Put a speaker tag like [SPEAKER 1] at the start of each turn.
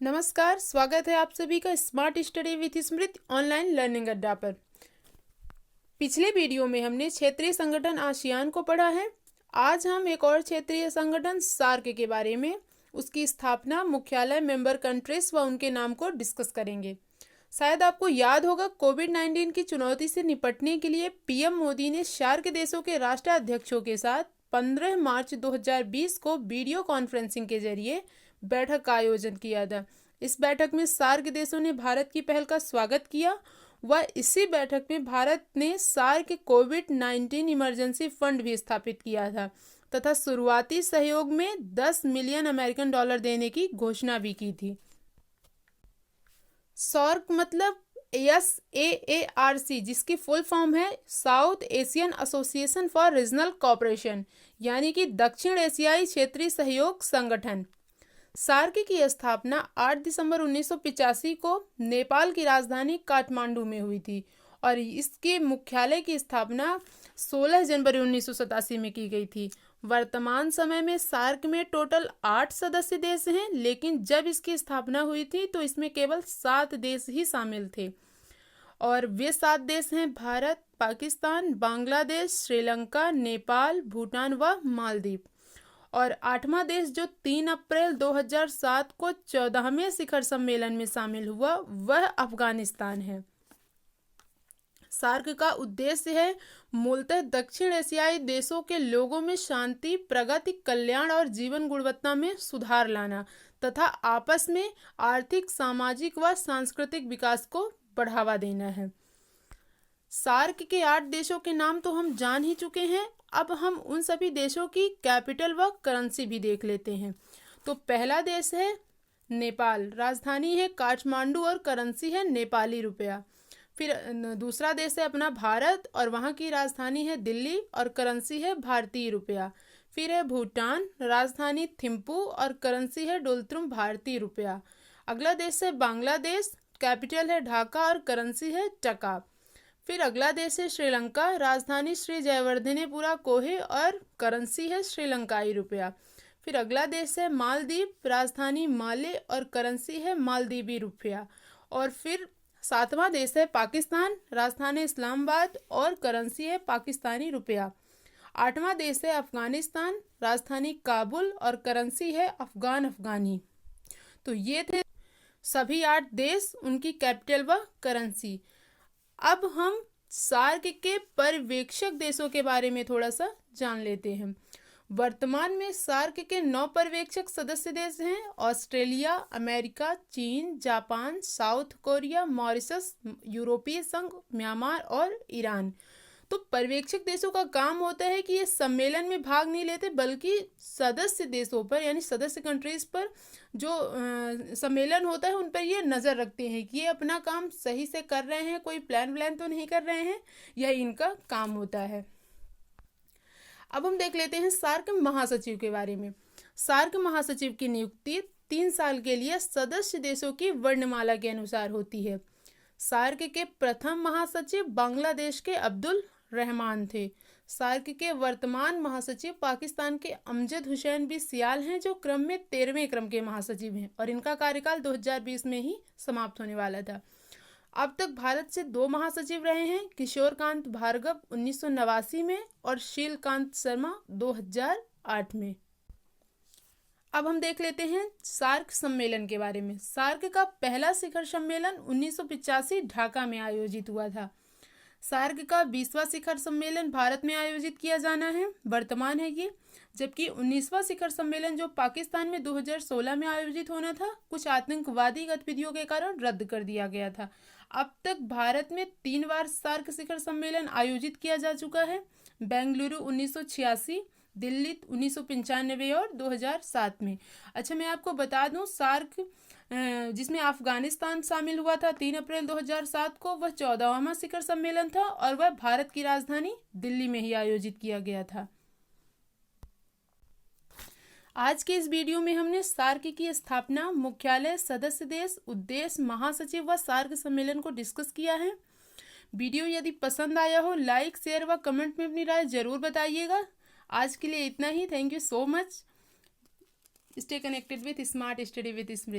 [SPEAKER 1] नमस्कार, स्वागत है आप सभी का smart study with Smriti online learning अड्डा पर। पिछले वीडियो में हमने क्षेत्रीय संगठन आसियान को पढ़ा है। आज हम एक और क्षेत्रीय संगठन सार्क के बारे में, उसकी स्थापना, मुख्यालय, मेंबर कंट्रीज व उनके नाम को डिस्कस करेंगे। शायद आपको याद होगा, कोविड-19 की चुनौती से निपटने के लिए पीएम मोदी ने सार्क देशों के राष्ट्राध्यक्षों के साथ 15 मार्च 2020 को वीडियो कॉन्फ्रेंसिंग के जरिए बैठक का आयोजन किया था। इस बैठक में सार्क देशों ने भारत की पहल का स्वागत किया व इसी बैठक में भारत ने सार्क कोविड-19 इमरजेंसी फंड भी स्थापित किया था तथा शुरुआती सहयोग में 10 मिलियन अमेरिकन डॉलर देने की घोषणा भी की थी। सार्क मतलब SAARC, जिसकी फुल फॉर्म है south Asian association for regional cooperation, यानी कि दक्षिण एशियाई क्षेत्रीय सहयोग संगठन। सार्क की स्थापना 8 दिसंबर 1985 को नेपाल की राजधानी काठमांडू में हुई थी और इसके मुख्यालय की स्थापना 16 जनवरी 1987 में की गई थी। वर्तमान समय में सार्क में टोटल 8 सदस्य देश हैं, लेकिन जब इसकी स्थापना हुई थी तो इसमें केवल 7 देश ही शामिल थे और वे 7 देश हैं भारत, पाकिस्तान, बांग्लादेश, श्रीलंका, नेपाल, भूटान व मालदीव। और 8वां देश जो 3 अप्रैल 2007 को 14वें शिखर सम्मेलन में शामिल हुआ, वह अफगानिस्तान है। सार्क का उद्देश्य है मूलतः दक्षिण एशियाई देशों के लोगों में शांति, प्रगति, कल्याण और जीवन गुणवत्ता में सुधार लाना तथा आपस में आर्थिक, सामाजिक व सांस्कृतिक विकास को बढ़ावा देना है। सार्क के 8 देशों के नाम तो हम जान ही चुके हैं। अब हम उन सभी देशों की कैपिटल व करेंसी भी देख लेते हैं। तो पहला देश है नेपाल, राजधानी है काठमांडू और करेंसी है नेपाली रुपया। फिर दूसरा देश है अपना भारत और वहाँ की राजधानी है दिल्ली और करेंसी है भारतीय रुपया। फिर है भूटान, राजधानी थिम्पू और करेंसी है डोलतुम भारतीय रुपया। अगला देश है बांग्लादेश, कैपिटल है ढाका और करेंसी है टका। फिर अगला देश है श्रीलंका, राजधानी श्री जयवर्धनेपुरा कोहे और करेंसी है श्रीलंकाई रुपया। फिर अगला देश है मालदीव, राजधानी माले और करेंसी है मालदीवी रुपया। और फिर 7वां देश है पाकिस्तान, राजधानी इस्लामाबाद और करेंसी है पाकिस्तानी रुपया। 8वां देश है अफगानिस्तान, राजधानी काबुल और करेंसी है अफगानी। तो ये थे सभी 8 देश, उनकी कैपिटल व करेंसी। अब हम सार्क के पर्यवेक्षक देशों के बारे में थोड़ा सा जान लेते हैं। वर्तमान में सार्क के 9 पर्यवेक्षक सदस्य देश हैं: ऑस्ट्रेलिया, अमेरिका, चीन, जापान, साउथ कोरिया, मॉरिशस, यूरोपीय संघ, म्यांमार और ईरान। तो पर्यवेक्षक देशों का काम होता है कि ये सम्मेलन में भाग नहीं लेते, बल्कि सदस्य देशों पर यानी सदस्य कंट्रीज पर जो सम्मेलन होता है उन पर ये नज़र रखते हैं कि ये अपना काम सही से कर रहे हैं, कोई प्लान तो नहीं कर रहे हैं। यह इनका काम होता है। अब हम देख लेते हैं सार्क महासचिव के बारे में। सार्क महासचिव की नियुक्ति 3 साल के लिए सदस्य देशों की वर्णमाला के अनुसार होती है। सार्क के प्रथम महासचिव बांग्लादेश के अब्दुल रहमान थे। सार्क के वर्तमान महासचिव पाकिस्तान के अमजद हुसैन बी सियाल हैं, जो क्रम में 13वें क्रम के महासचिव हैं और इनका कार्यकाल 2020 में ही समाप्त होने वाला था। अब तक भारत से 2 महासचिव रहे हैं, किशोर कांत भार्गव 1989 में और शीलकांत शर्मा 2008 में। अब हम देख लेते हैं सार्क सम्मेलन के बारे में। सार्क का पहला शिखर सम्मेलन 1985 ढाका में आयोजित हुआ था। सार्क का 20वां शिखर सम्मेलन भारत में आयोजित किया जाना है, वर्तमान है ये। जबकि 19वां शिखर सम्मेलन जो पाकिस्तान में 2016 में आयोजित होना था, कुछ आतंकवादी गतिविधियों के कारण रद्द कर दिया गया था। अब तक भारत में 3 बार सार्क शिखर सम्मेलन आयोजित किया जा चुका है: बेंगलुरु 1986, दिल्ली 1995 और 2007 में। अच्छा, मैं आपको बता दूं, सार्क जिसमें अफगानिस्तान शामिल हुआ था 3 अप्रैल 2007 को, वह 14वां शिखर सम्मेलन था और वह भारत की राजधानी दिल्ली में ही आयोजित किया गया था। आज के इस वीडियो में हमने सार्क की स्थापना, मुख्यालय, सदस्य देश, उद्देश्य, महासचिव व सार्क सम्मेलन को डिस्कस किया है। वीडियो यदि पसंद आया हो, लाइक, शेयर व कमेंट में अपनी राय जरूर बताइएगा। आज के लिए इतना ही। Thank you so much. Stay connected with smart study with Smriti.